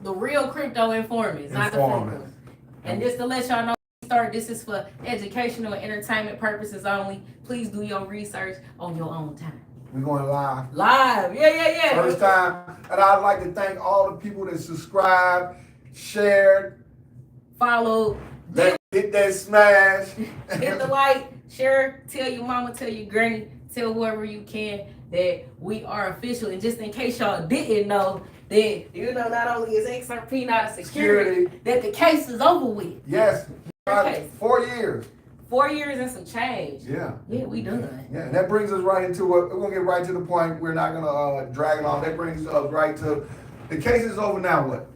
the real crypto informants, not the fake ones. And just to let y'all know, this is for educational and entertainment purposes only. Please do your research on your own time. We're going live. Live, yeah. First time, and I'd like to thank all the people that subscribed, shared, followed, hit that smash, hit the like, share, tell your mama, tell your granny, tell whoever you can that we are official. And just in case y'all didn't know, that not only is XRP not a security, that the case is over with. Yes. 4 years. 4 years and some change. Yeah. Yeah, we done. Yeah, and that brings us right into it. We're gonna get right to the point. We're not gonna drag it on. That brings us right to the case is over now. What?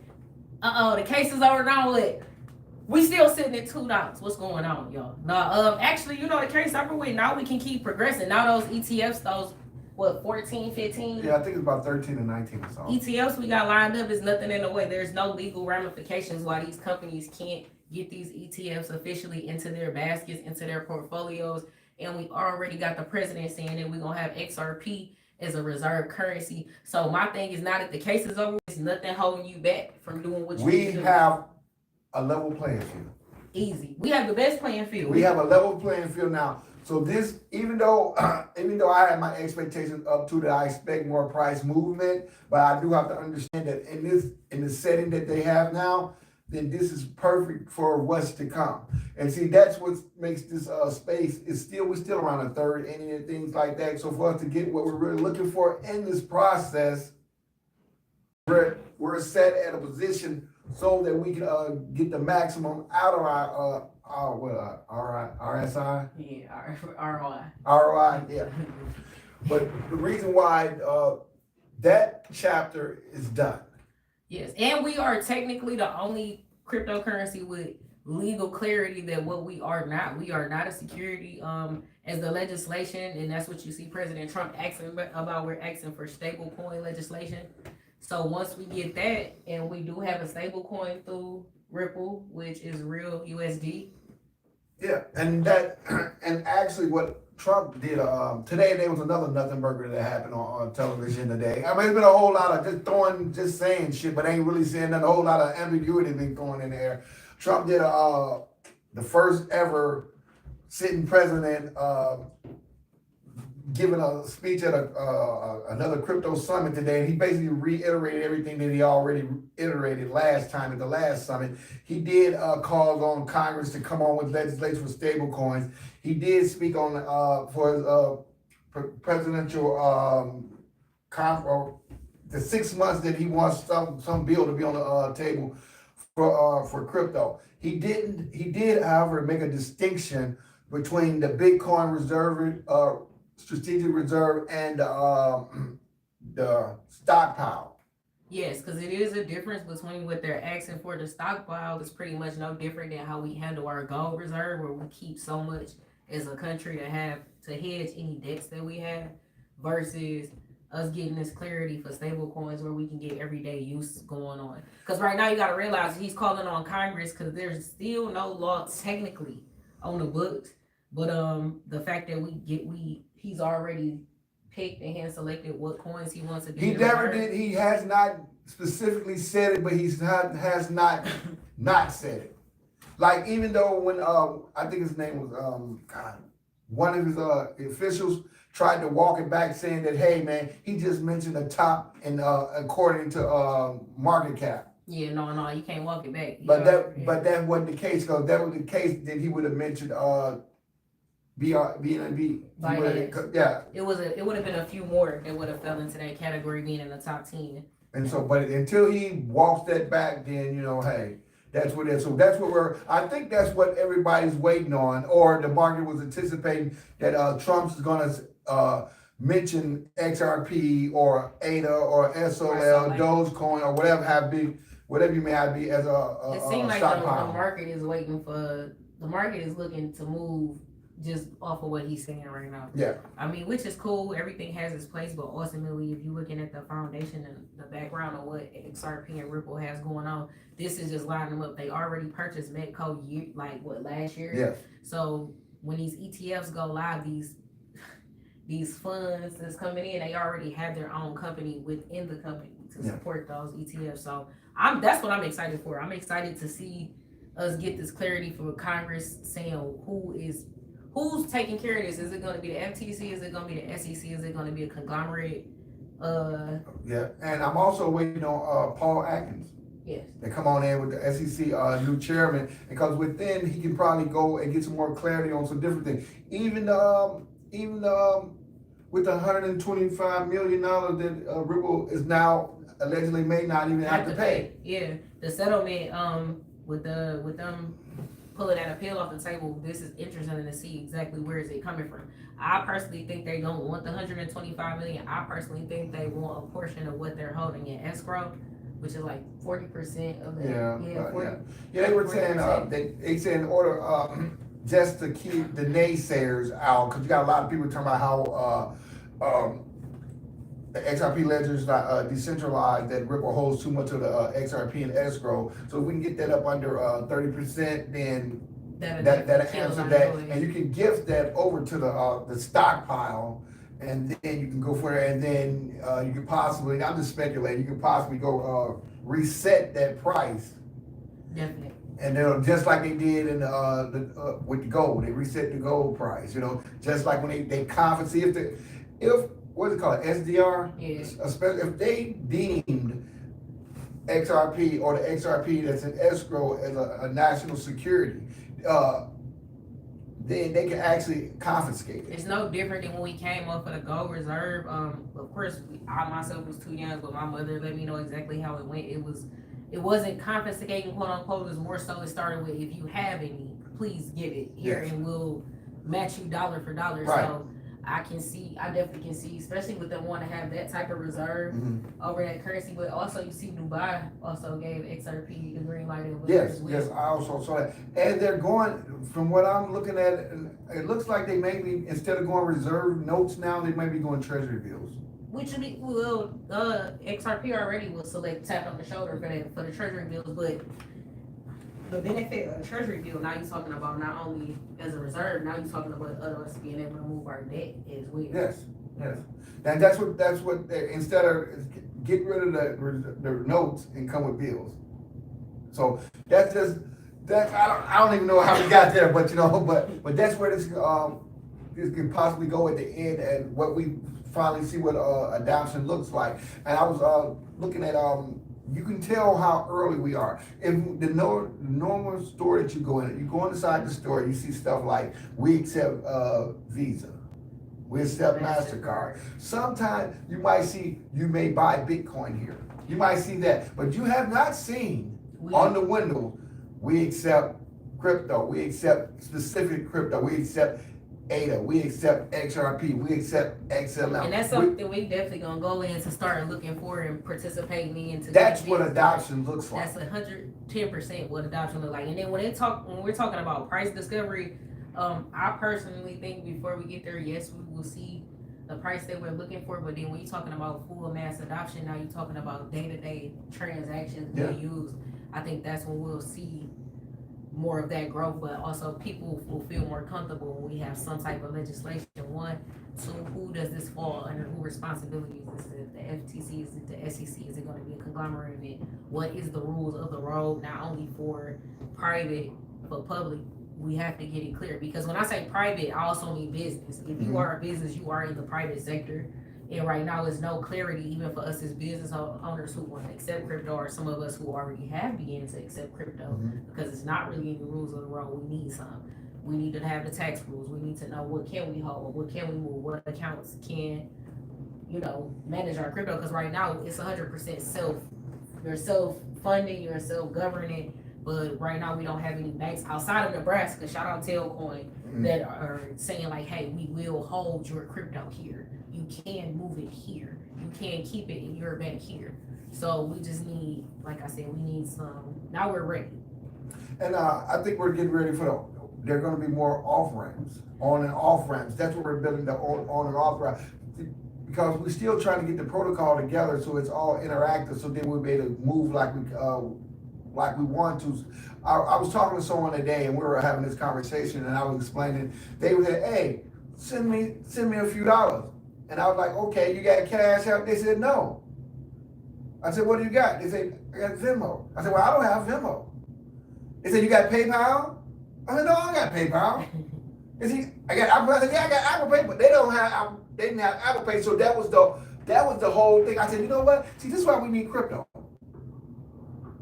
The case is over now. What? We still sitting at $2. What's going on, y'all? No, actually, the case over with. Now we can keep progressing. Now those ETFs, those 14, 15? Yeah, I think it's about 13 and 19 or so. ETFs we got lined up is nothing in the way. There's no legal ramifications why these companies can't get these ETFs officially into their baskets, into their portfolios. And we already got the president saying that we're going to have XRP as a reserve currency. So my thing is now that the case is over, there's nothing holding you back from doing what you need to do. We have a level playing field. Easy. We have the best playing field. We have a level playing field now. So this, even though I had my expectations up to that, I expect more price movement, but I do have to understand that in the setting that they have now, then this is perfect for what's to come. And see, that's what makes this space we're still around a third inning and things like that. So for us to get what we're really looking for in this process, we're set at a position so that we can get the maximum out of our RSI? Yeah, ROI. ROI, yeah. But the reason why that chapter is done. Yes, and we are technically the only cryptocurrency with legal clarity that what we are not. We are not a security as the legislation, and that's what you see President Trump asking about. We're asking for stable coin legislation. So once we get that, and we do have a stable coin through Ripple, which is real USD. Yeah, and actually what Trump did today, there was another nothing burger that happened on television today. I mean, it's been a whole lot of just saying shit, but ain't really saying nothing. A whole lot of ambiguity being thrown in the air. Trump did the first ever sitting president giving a speech at another crypto summit today, and he basically reiterated everything that he already iterated last time at the last summit. He did calls on Congress to come on with legislation for stable coins. He did speak on for his presidential the 6 months that he wants some bill to be on the table for crypto. He did, however, make a distinction between the Bitcoin reserve, strategic reserve, and the stockpile. Yes, because it is a difference between what they're asking for. The stockpile is pretty much no different than how we handle our gold reserve, where we keep so much as a country to hedge any debts that we have, versus us getting this clarity for stable coins where we can get everyday use going on. Because right now you got to realize he's calling on Congress because there's still no law technically on the books. But the fact that he's already picked and hand selected what coins he wants to do. He never did. He has not specifically said it, but has not said it. Like, even though when I think his name was one of his officials tried to walk it back, saying that, hey man, he just mentioned the top and according to market cap. Yeah, no, you can't walk it back. But that wasn't the case, because that was the case, then he would have mentioned BNB. Yeah. It would have been a few more that would have fell into that category, being in the top 10. And so, but until he walks that back, then, hey, that's what it is. So that's what I think that's what everybody's waiting on, or the market was anticipating that Trump's going to mention XRP or ADA or SOL, Dogecoin, or whatever you may have be as a it seems like the market is waiting for, the market is looking to move just off of what he's saying right now. Yeah. I mean, which is cool. Everything has its place, but ultimately, if you're looking at the foundation and the background of what XRP and Ripple has going on, this is just lining them up. They already purchased Medco last year? Yes. So when these ETFs go live, these funds that's coming in, they already have their own company within the company to support those ETFs. So That's what I'm excited for. I'm excited to see us get this clarity from Congress saying who's taking care of this. Is it going to be the FTC? Is it going to be the SEC? Is it going to be a conglomerate? Yeah, and I'm also waiting on Paul Atkins. Yes. They come on in with the SEC new chairman, because within he can probably go and get some more clarity on some different things. Even with the $125 million that Ripple is now allegedly may not even have to pay. Yeah, the settlement with them pulling that appeal off the table. This is interesting to see exactly where is it coming from. I personally think they don't want the 125 million. I personally think they want a portion of what they're holding in escrow, which is like 40% of the Yeah. They were saying they said in order just to keep the naysayers out, because you got a lot of people talking about how the XRP ledger is not decentralized, that Ripple holds too much of the XRP in escrow. So if we can get that up under 30%, then that'll answer that, and you can gift that over to the stockpile, and then you can go for it, and then you can possibly, I'm just speculating, you can possibly go reset that price. Definitely. And then just like they did in with the gold, they reset the gold price. Just like when they confiscate if what's it called, SDR? Yes. Especially if they deemed XRP or the XRP that's in escrow as a national security, then they can actually confiscate it. It's no different than when we came up for the gold reserve. Of course, I myself was too young, but my mother let me know exactly how it went. It wasn't confiscating, quote unquote. It was more so it started with, if you have any, please give it here, and we'll match you dollar for dollar. Right. So I definitely can see, especially with them wanting to have that type of reserve over that currency. But also, you see Dubai also gave XRP the green light over there as well. Yes, I also saw that. And they're going, from what I'm looking at, it looks like they may be, instead of going reserve notes now, they might be going treasury bills. Which would be, well, XRP already will select tap on the shoulder for the treasury bills, but the benefit of the treasury bill, now you're talking about not only as a reserve, now you're talking about us being able to move our debt as well. Yes. And that's what instead of get rid of the notes and come with bills. So that's just I don't even know how we got there, but but that's where this could possibly go at the end, and what we finally see what adoption looks like. And I was looking at you can tell how early we are. In the normal store that you go inside the store, you see stuff like, we accept Visa, we accept MasterCard. Sometimes you may buy Bitcoin here. You might see that, but you have not seen on the window, we accept crypto, we accept specific crypto, we accept ADA, we accept XRP, we accept XLM. And that's something we definitely gonna go in to start looking for and participating in. That's what adoption looks like. That's 110% what adoption looks like. And then when we're talking about price discovery, I personally think before we get there, yes, we will see the price that we're looking for. But then when you're talking about full mass adoption, now you're talking about day-to-day transactions being used. I think that's when we'll see more of that growth, but also people will feel more comfortable when we have some type of legislation. One, two, who does this fall under? Who responsibilities? Is it the FTC? Is it the SEC? Is it going to be a conglomerate of it? What is the rules of the road, not only for private but public? We have to get it clear, because when I say private, I also mean business. If you are a business, you are in the private sector. And right now, there's no clarity, even for us as business owners who want to accept crypto, or some of us who already have begun to accept crypto, because it's not really in the rules of the road. We need some. We need to have the tax rules. We need to know what can we hold, what can we move, what accounts can, manage our crypto. Because right now, it's 100% you're self-funding, you're self-governing. But right now, we don't have any banks outside of Nebraska, shout out Tailcoin, that are saying like, hey, we will hold your crypto here. You can move it here. You can keep it in your bank here. So we just need, like I said, we need some. Now we're ready. And I think we're getting ready for there are going to be more off ramps, on and off ramps. That's what we're building, the on and off ramp, because we're still trying to get the protocol together so it's all interactive. So then we'll be able to move like we want to. I was talking to someone today, and we were having this conversation, and I was explaining. They would say, "Hey, send me a few dollars," and I was like, "Okay, you got cash out?" They said, "No." I said, what do you got? They say, I got Venmo. I said, well, I don't have Venmo. They said, you got PayPal? I said, no, I got PayPal. They said, I got Apple. I said, yeah, I got Apple Pay, but they didn't have Apple Pay, so that was the whole thing. I said, you know what? See, this is why we need crypto.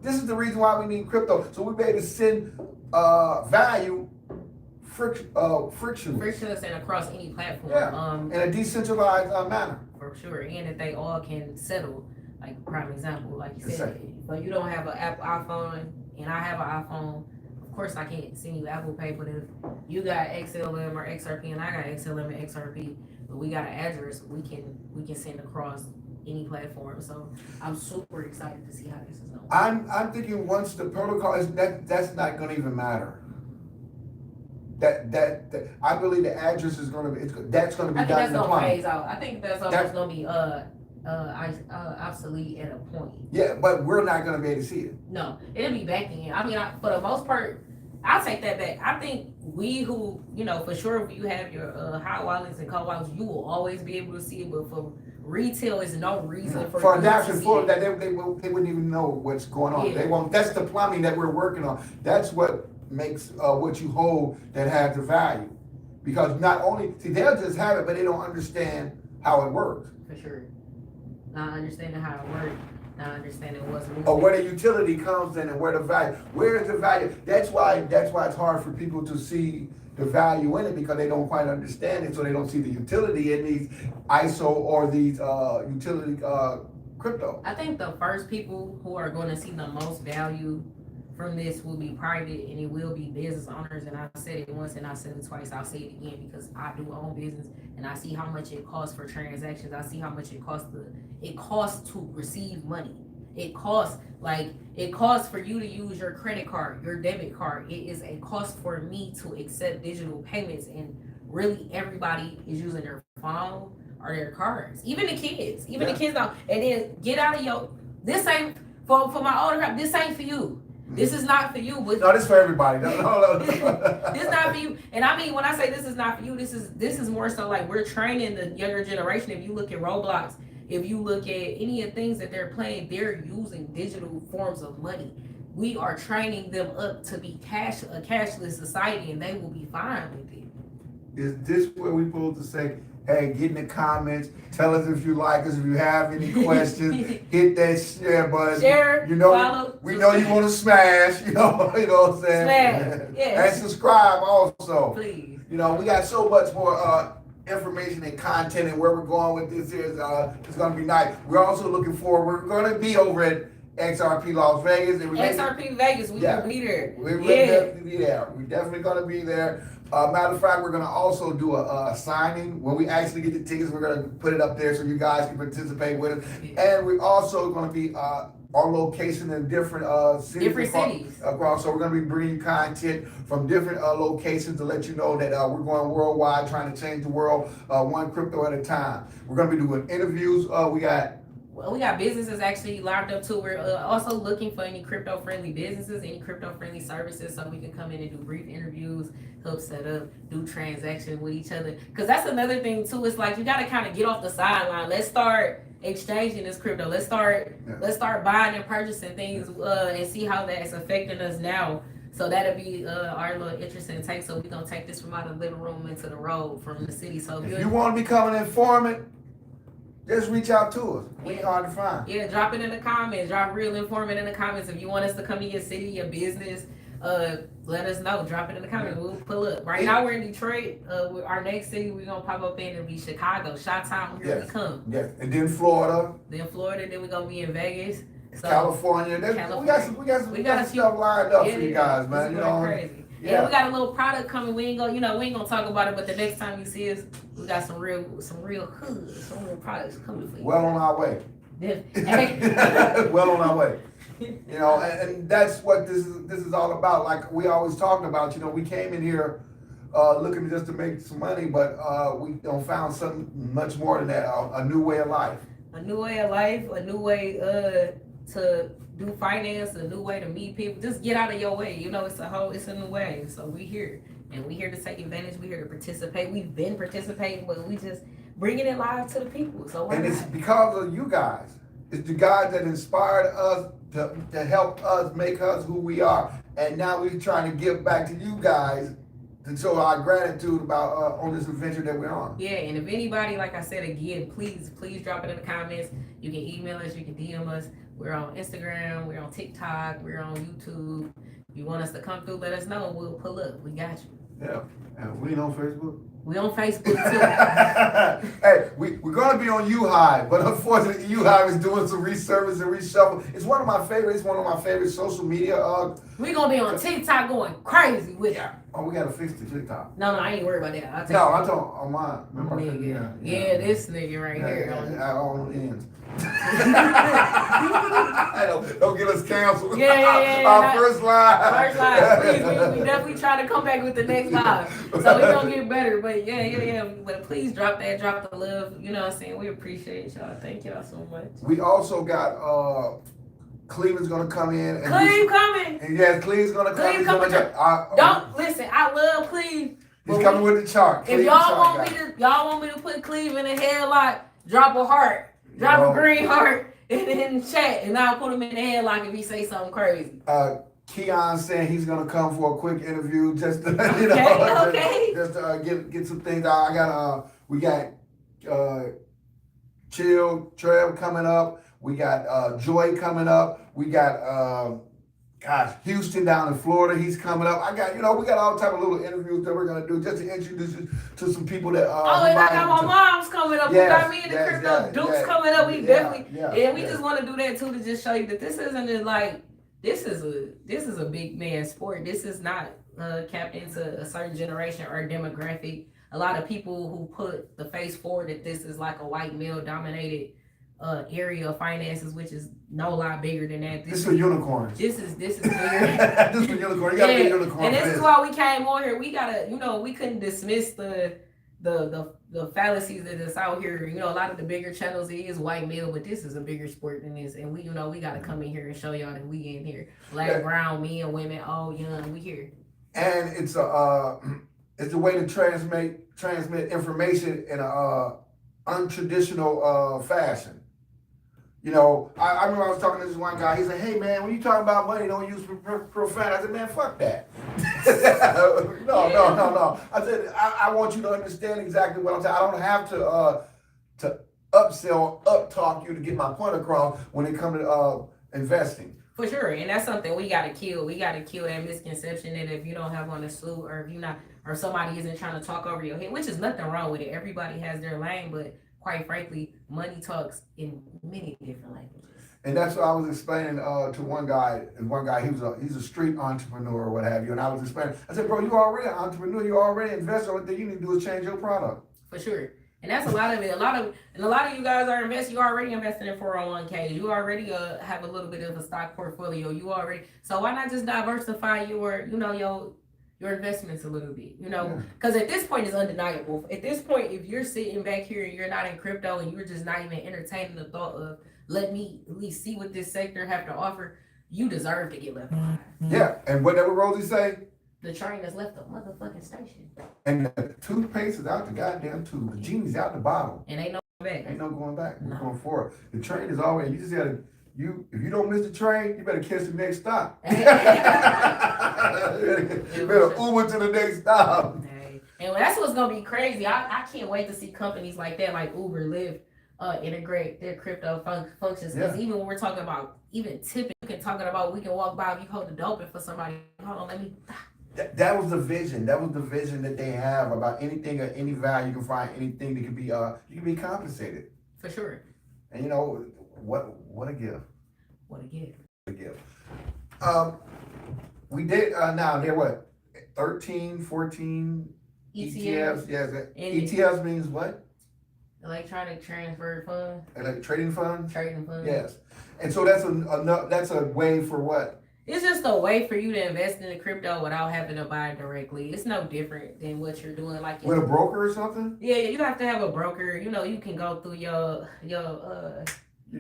This is the reason why we need crypto. So we be able to send value frictionless and across any platform. Yeah. In a decentralized manner. For sure, and that they all can settle. Like prime example, like you said, but you don't have an Apple iPhone and I have an iPhone. Of course, I can't send you Apple Pay, but if you got XLM or XRP and I got XLM and XRP, but we got an address, we can send across any platform. So I'm super excited to see how this is going. I'm thinking once the protocol is that's not going to even matter. That I believe the address is going to be that's going to be done in the plumbing. Phase out. I think that's almost going to be obsolete at a point. Yeah, but we're not going to be able to see it. No, it'll be back in. I mean, for the most part, I'll take that back. I think we who, for sure, if you have your hot wallets and cold wallets, you will always be able to see it. But for retail, is no reason for adoption for that they wouldn't even know what's going on. Yeah. They won't. That's the plumbing that we're working on. That's what makes what you hold that has the value. Because not only they'll just have it, but they don't understand how it works. For sure. Not understanding how it works, not understanding what's moving. Or where the utility comes in and where the value. Where is the value? That's why it's hard for people to see the value in it because they don't quite understand it, so they don't see the utility in these ISO or these utility crypto. I think the first people who are going to see the most value from this will be private and it will be business owners. And I said it once and I said it twice. I'll say it again because I do own business and I see how much it costs for transactions. I see how much it costs to receive money. It costs for you to use your credit card, your debit card. It is a cost for me to accept digital payments, and really everybody is using their phone or their cards. Even the kids. The kids don't. And then get out of this ain't for my older crowd, this ain't for you. This is not for you. No, this is for everybody. No. This is not for you. And I mean, when I say this is not for you, this is more so like we're training the younger generation. If you look at Roblox, if you look at any of the things that they're playing, they're using digital forms of money. We are training them up to be a cashless society, and they will be fine with it. Is this where we supposed to say, hey, get in the comments, tell us if you like us, if you have any questions, hit that share button. Share, follow. We know you want to smash, you know what I'm saying? Smash, yes. And subscribe also. Please. We got so much more information and content, and where we're going with this is it's going to be nice. We're also looking forward, we're going to be over at XRP Las Vegas. XRP Vegas, we will be there. We're definitely there. We're definitely going to be there. Matter of fact, we're going to also do a signing. When we actually get the tickets, we're going to put it up there so you guys can participate with us. And we're also going to be on location in different cities across. So we're going to be bringing content from different locations to let you know that we're going worldwide, trying to change the world one crypto at a time. We're going to be doing interviews. We got businesses actually locked up too. We're also looking for any crypto-friendly businesses, any crypto-friendly services, so we can come in and do brief interviews, help set up, do transactions with each other. Because that's another thing too. It's like you got to kind of get off the sideline. Let's start exchanging this crypto. Let's start buying and purchasing things and see how that's affecting us now. So that'll be our little interesting take. So we're gonna take this from out of the living room into the road from the city. So if you want to become an informant, just reach out to us. We're hard to find. Yeah, drop it in the comments. Drop Real Informant in the comments. If you want us to come to your city, your business, let us know. Drop it in the comments. We'll pull up. Right now we're in Detroit. Our next city we're gonna pop up in will be Chicago. Chi-Town, here we come. Yes, and then Florida. Then we're gonna be in Vegas. So, California. We got some stuff lined up for you guys, man. Crazy. Yeah, we got a little product coming. We ain't gonna talk about it, but the next time you see us, we got some real products coming for you. Well on our way. Well on our way. And that's what this is all about. Like we always talked about, we came in here looking just to make some money, but we found something much more than that, a new way of life. A new way of life, a new way to do finance, a new way to meet people. Just get out of your way. It's a new way. So we here. And we here to take advantage. We here to participate. We've been participating, but we just bringing it live to the people. So it's because of you guys. It's the God that inspired us to help us make us who we are. And now we're trying to give back to you guys to show our gratitude about on this adventure that we're on. Yeah, and if anybody, like I said again, please drop it in the comments. You can email us, you can DM us. We're on Instagram, we're on TikTok, we're on YouTube. If you want us to come through, let us know. We'll pull up. We got you. Yeah, and we on Facebook. We on Facebook too. Hey, we're gonna be on U-Hive, but unfortunately U-Hive is doing some resurface and reshuffle. It's one of my favorite social media. We gonna be on TikTok going crazy with it. Oh, we gotta fix the TikTok. No, I ain't worried about that. I thought on mine. Remember? Yeah, this nigga right here. On ends. don't get us canceled. Yeah. Our first live. First live. Please, we definitely try to come back with the next live. So we gonna get better. But yeah. But please drop the love. You know what I'm saying? We appreciate y'all. Thank y'all so much. We also got Cleveland's gonna come in. Coming. And yes, Cleveland's gonna come. Cleve coming. Don't listen. I love Cleve. He's coming with the chart. If y'all want me to put Cleve in a headlock, drop a heart. Drop a green heart in the chat, and I'll put him in the headlock if he say something crazy. Keon saying he's gonna come for a quick interview, just to, just to get some things out. We got Chill Trev coming up. We got Joy coming up. We got Houston down in Florida. He's coming up. We got all type of little interviews that we're gonna do just to introduce you to some people that. And I got my mom's coming up. Yes, we got me and the crypto Dukes coming up. We definitely, just want to do that too, to just show you that this isn't just like this is a big man sport. This is not capped into a certain generation or demographic. A lot of people who put the face forward that this is like a white male dominated area of finances, which is no lot bigger than that. This is for unicorns. This is bigger. This is for unicorn. You gotta be a unicorn. And this is why we came on here. We gotta, we couldn't dismiss the fallacies that is out here. A lot of the bigger channels, it is white male, but this is a bigger sport than this. And we gotta come in here and show y'all that we in here. Black, brown, men, women, old, young, we here. And it's a way to transmit information in a untraditional fashion. I remember I was talking to this one guy. He said, "Hey man, when you talk about money, don't use profanity." I said, "Man, fuck that." No. I said, I want you to understand exactly what I'm saying. I don't have to upsell, up-talk you to get my point across when it comes to investing. For sure, and that's something we gotta kill. We gotta kill that misconception that if you don't have on a suit, or if you're not, or somebody isn't trying to talk over your head, which is nothing wrong with it. Everybody has their lane, but quite frankly, money talks in many different languages. And that's what I was explaining to one guy. He's a street entrepreneur or what have you. And I was explaining. I said, "Bro, you already an entrepreneur. You already investor. What you need to do is change your product." For sure. And that's a lot of it. A lot of you guys are investing. You already invested in 401k. You already have a little bit of a stock portfolio. So why not just diversify your investments a little bit? Because at this point it's undeniable. At this point, if you're sitting back here and you're not in crypto and you're just not even entertaining the thought of let me at least see what this sector have to offer, you deserve to get left behind. Yeah, and whatever Rosie say. The train has left the motherfucking station. And the toothpaste is out the goddamn tube. The genie's out the bottle. And ain't no back. Ain't no going back. We're going forward. The train is always, you just gotta, if you don't miss the train, you better catch the next stop. You better Uber to the next stop. And that's what's gonna be crazy. I can't wait to see companies like that, like Uber, Lyft, integrate their crypto functions. Because even when we're talking about even tipping, we can walk by if you hold the dope for somebody. Hold on, let me. That was the vision. That was the vision that they have about anything of any value. You can find anything that can be you can be compensated. For sure. And what a gift. What a gift. What a gift. We did now there what 13, 14 ETFs. Yes. ETFs means what? Electronic transfer fund. Trading funds. Trading funds. Yes. And so that's a way for what? It's just a way for you to invest in the crypto without having to buy it directly. It's no different than what you're doing, like with a broker or something. Yeah, you have to have a broker. You can go through your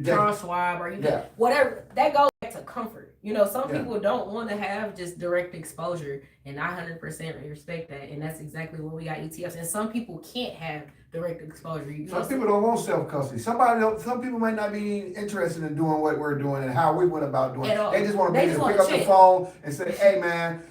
Charles Schwab or whatever. That goes back to a comfort. You know, some people don't want to have just direct exposure, and I 100% respect that. And that's exactly what we got ETFs. And some people can't have direct exposure. Some people don't want self-custody. Some people might not be interested in doing what we're doing and how we went about doing it. They just want to pick up the phone and say, hey man,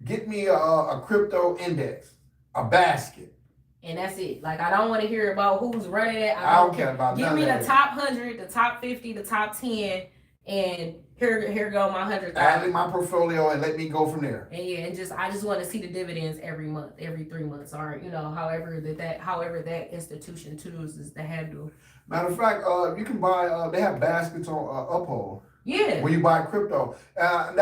get me a crypto index, a basket. And that's it. Like, I don't want to hear about who's running it. I don't care about Give me the top 100, the top 50, the top 10, and here go my 100,000. Add in my portfolio and let me go from there. And yeah, and I just want to see the dividends every month, every 3 months, or however that institution chooses to handle. Matter of fact, you can buy. They have baskets on Uphold. Yeah. When you buy crypto, I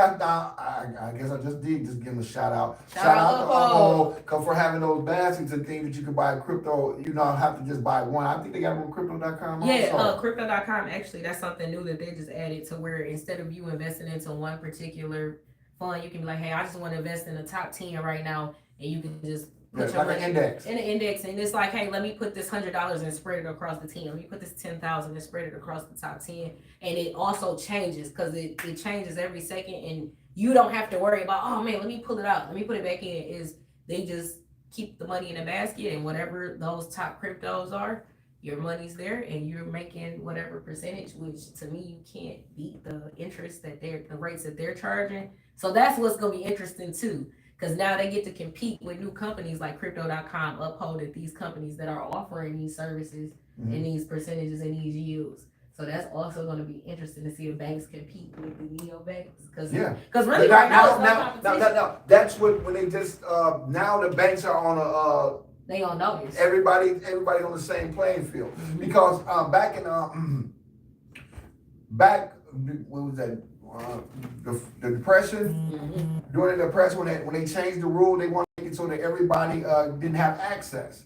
guess I just did just give them a shout out. Shout out to Uphold for having those baskets and things that you can buy crypto. You don't have to just buy one. I think they got them on crypto.com. Yeah, crypto.com. Actually, that's something new that they just added to where instead of you investing into one particular fund, you can be like, hey, I just want to invest in the top 10 right now, and you can just put your money in an index, and it's like, hey, let me put this $100 and spread it across the 10. Let me put this 10,000 and spread it across the top 10. And it also changes because it changes every second, and you don't have to worry about, oh man, let me pull it out, let me put it back in. They just keep the money in a basket, and whatever those top cryptos are, your money's there, and you're making whatever percentage. Which to me, you can't beat the interest the rates that they're charging. So that's what's gonna be interesting too. Because now they get to compete with new companies like Crypto.com, Uphold, these companies that are offering these services and these percentages and these yields. So that's also going to be interesting to see if banks compete with the neobanks. Because really right now, that's what when they just now the banks are on they on notice. Everybody on the same playing field because back what was that? The depression, during the depression when they changed the rule, they wanted to make it so that everybody didn't have access.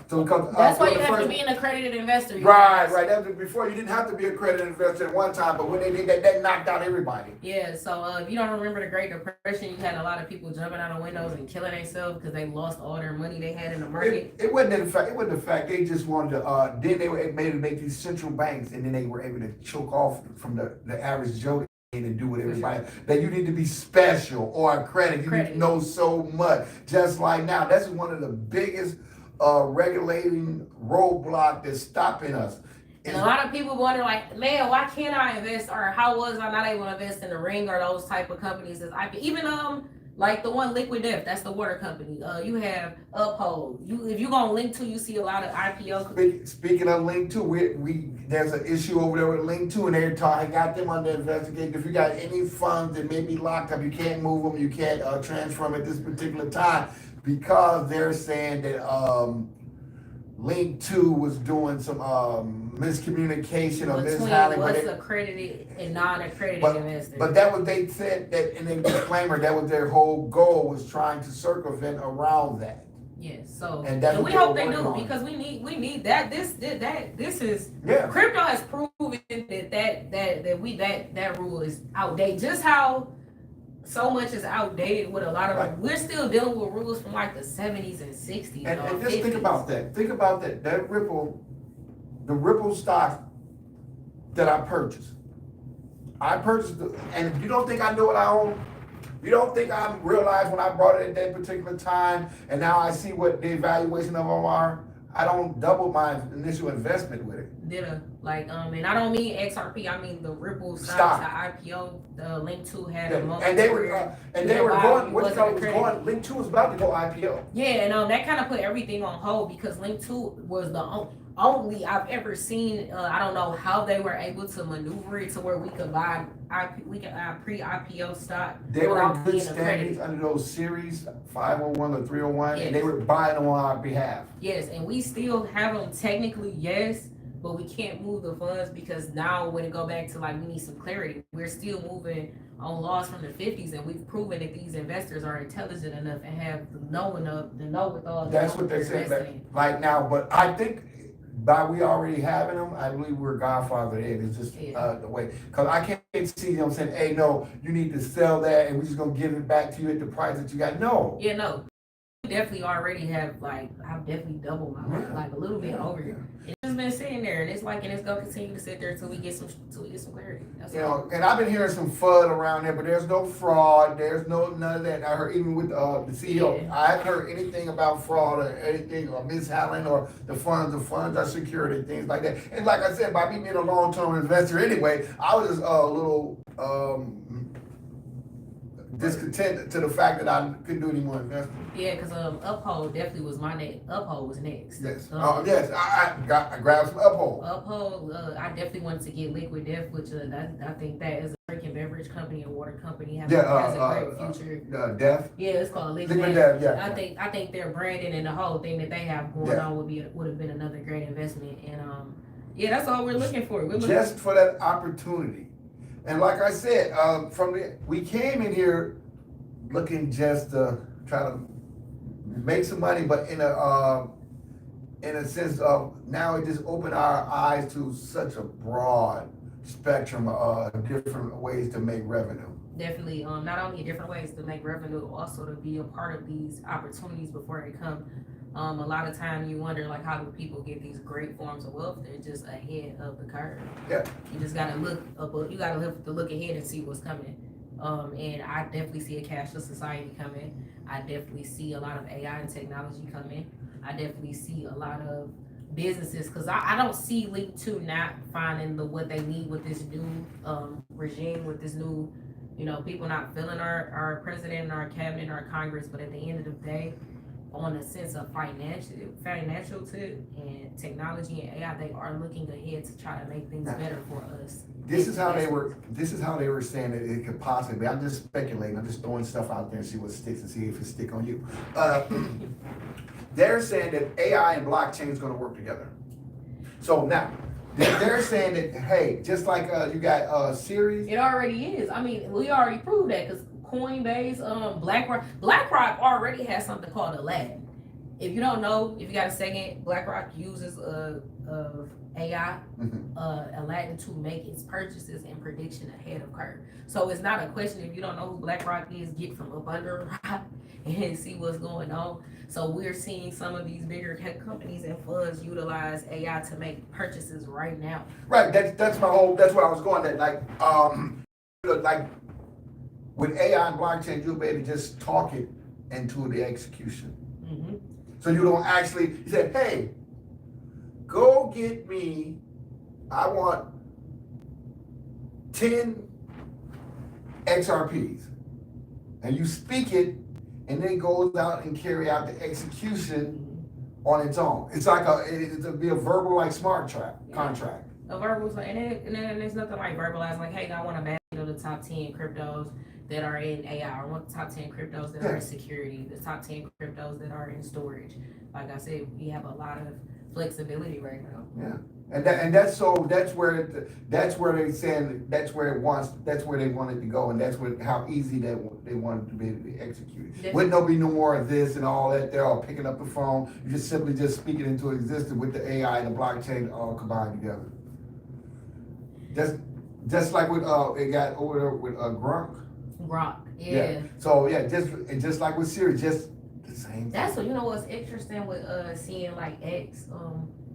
So that's why you have to be an accredited investor. Right. That was before you didn't have to be an accredited investor at one time, but when they did that knocked out everybody. Yeah. So if you don't remember the Great Depression, you had a lot of people jumping out of windows and killing themselves because they lost all their money they had in the market. It wasn't the fact. They just wanted to. Then they were able to make these central banks, and then they were able to choke off from the average Joe. And do with everybody that you need to be special or accredited. You need to know so much. Just like now, that's one of the biggest regulating roadblock that's stopping us. And a lot of people wonder, like, man, why can't I invest? Or how was I not able to invest in the Ring or those type of companies? Even like the one Liquid Death, that's the water company. You have Uphold. If you gonna Link to, you see a lot of IPO. Speaking of Link to, we there's an issue over there with Link to, and they're talking. Got them under investigation. If you got any funds that may be locked up, you can't move them. You can't transfer them at this particular time because they're saying that Link 2 was doing some miscommunication or mishandling. What's accredited and non-accredited investors. But that was, they said that in their disclaimer, that was their whole goal, was trying to circumvent around that. Yes, so and we hope they do because we need that. This is crypto has proven that rule is outdated. Just how so much is outdated with a lot of them. We're still dealing with rules from like the 70s and 60s. And just 50s. Think about that. That the Ripple stock that I purchased. And if you don't think I know what I own, you don't think I realized when I bought it at that particular time, and now I see what the evaluation of them are, I don't double my initial investment with it. And I don't mean XRP, I mean the Ripple stock, the IPO, the Link 2 had a multiple. And they were going, Link 2 was about to go IPO. Yeah, and that kind of put everything on hold because Link 2 was the only I've ever seen. I don't know how they were able to maneuver it to where we could buy pre-IPO stock. They were in good standings under those series 501 or 301, and they were buying them on our behalf. Yes, and we still have them technically, yes, but we can't move the funds because now when it go back to like we need some clarity. We're still moving on laws from the 50s, and we've proven that these investors are intelligent enough and have the know enough to know with all. That's what they said right now, but I think. By we already having them, I believe we're Godfather. It's just the way. Because I can't see them saying, hey, no, you need to sell that and we're just going to give it back to you at the price that you got. No. Yeah, no. We definitely already have, I've definitely doubled my money, a little bit over here. It's been sitting there, and it's gonna continue to sit there till we get some clarity. That's You all. know, and I've been hearing some FUD around there, but there's no fraud. There's none of that. I heard even with the CEO, Yeah. I haven't heard anything about fraud or anything or mishandling or the funds. The funds are secured and things like that. And like I said, by me being a long-term investor anyway, I was just a little discontent to the fact that I couldn't do any more investing. Yeah, because Uphold definitely was my next. Uphold was next. Yes, yes, I grabbed some Uphold. Uphold, I definitely wanted to get Liquid Death, which I think that as a drinking beverage company and water company has a great future. Death. Yeah, it's called Liquid Death. Death. Yeah. I think their branding and the whole thing that they have going on would have been another great investment. And yeah, that's all we're looking for. Just for that opportunity. And like I said, we came in here looking just to try to make some money, but in a sense of now it just opened our eyes to such a broad spectrum of different ways to make revenue. Definitely, not only different ways to make revenue, also to be a part of these opportunities before they come. A lot of time you wonder like how do people get these great forms of wealth? They're just ahead of the curve. Yeah. You just gotta look up. You gotta look ahead and see what's coming. And I definitely see a cashless society coming. I definitely see a lot of AI and technology coming. I definitely see a lot of businesses because I don't see Leap 2 not finding what they need with this new regime, with this new, people not feeling our president and our cabinet and our Congress, but at the end of the day, on a sense of financial tip and technology and AI, they are looking ahead to try to make things better for us. This is how they were saying that it could possibly. I'm just speculating. I'm just throwing stuff out there and see what sticks and see if it stick on you. They're saying that AI and blockchain is going to work together. So now they're saying that hey, just like you got Series. It already is. I mean, we already proved that because Coinbase, BlackRock already has something called Aladdin. If you don't know, if you got a second, BlackRock uses AI, Aladdin to make its purchases and prediction ahead of curve. So it's not a question if you don't know who BlackRock is, get from up under a rock and see what's going on. So we're seeing some of these bigger companies and funds utilize AI to make purchases right now. Right. That's my whole. That's what I was going at. Like with AI and blockchain, you'll be able to just talk it into the execution. Mm-hmm. So you don't actually. You said, hey, go get me. I want 10 XRPs, and you speak it, and then it goes out and carry out the execution on its own. It's like it'll be a verbal like smart contract. A verbal, and then there's nothing like verbalizing like, hey, I want to match the top 10 cryptos that are in AI, or want the top 10 cryptos that are in security, the top 10 cryptos that are in storage. Like I said, we have a lot of flexibility right now. Yeah. And that's where they saying that's where they want it to go, and that's how easy they want it to be able to execute. Wouldn't there be no more of this and all that? They're all picking up the phone. You just simply speak it into existence with the AI and the blockchain all combined together. Just like with it got over there with Grok. Grok, yeah. So yeah, just like with Siri, just the same. That's what what's interesting with seeing like X,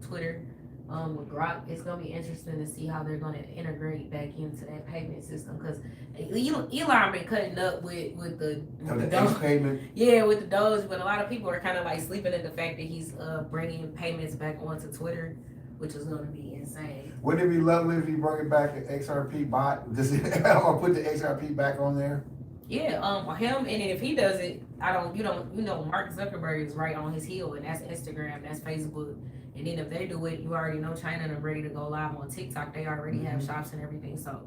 Twitter. With Grok, it's gonna be interesting to see how they're gonna integrate back into that payment system because Elon been cutting up with the Doge payment. Yeah, with the Doge, but a lot of people are kind of like sleeping in the fact that he's bringing payments back onto Twitter, which is gonna be insane. Wouldn't it be lovely if he brought it back an XRP bot, or put the XRP back on there? Yeah, him, and if he does it, Mark Zuckerberg is right on his heel, and that's Instagram, that's Facebook. And then if they do it, you already know China and are ready to go live on TikTok. They already have shops and everything. So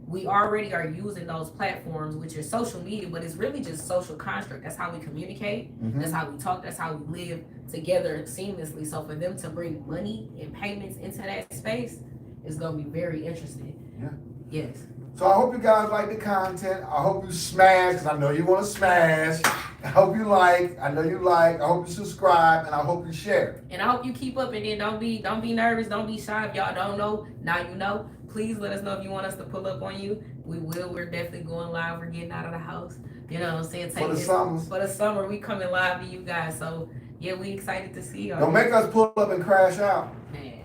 we already are using those platforms, which is social media, but it's really just social construct. That's how we communicate. Mm-hmm. That's how we talk. That's how we live together seamlessly. So for them to bring money and payments into that space is going to be very interesting. Yeah. Yes. So I hope you guys like the content. I hope you smash, because I know you want to smash. I hope you like. I know you like. I hope you subscribe, and I hope you share. And I hope you keep up. And then don't be nervous. Don't be shy. If y'all don't know, now you know. Please let us know if you want us to pull up on you. We will. We're definitely going live. We're getting out of the house. You know what I'm saying? For the summer, we coming live to you guys. So yeah, we excited to see y'all. Don't make us pull up and crash out. Man.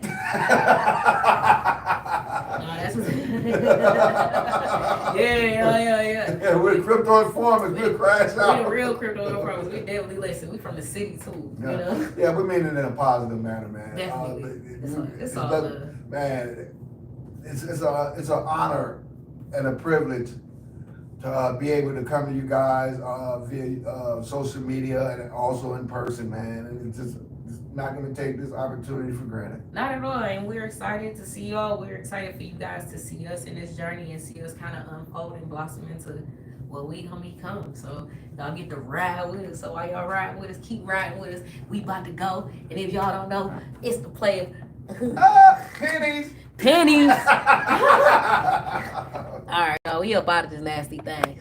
That's yeah. We're crypto informants. We'll crash We out. the real crypto informants. We definitely listen. We from the city too. You know. Yeah, we mean it in a positive manner, man. Definitely. It's all but, love. man, it's an honor and a privilege to be able to come to you guys via social media and also in person, man. And it's just not going to take this opportunity for granted. Not at all. And we're excited to see y'all. We're excited for you guys to see us in this journey and see us kind of unfold and blossom into what we gonna become. So y'all get to ride with us. So while y'all ride with us, keep riding with us. We about to go. And if y'all don't know, it's the player. Pennies. Pennies. All right, y'all. We up out of this nasty thing.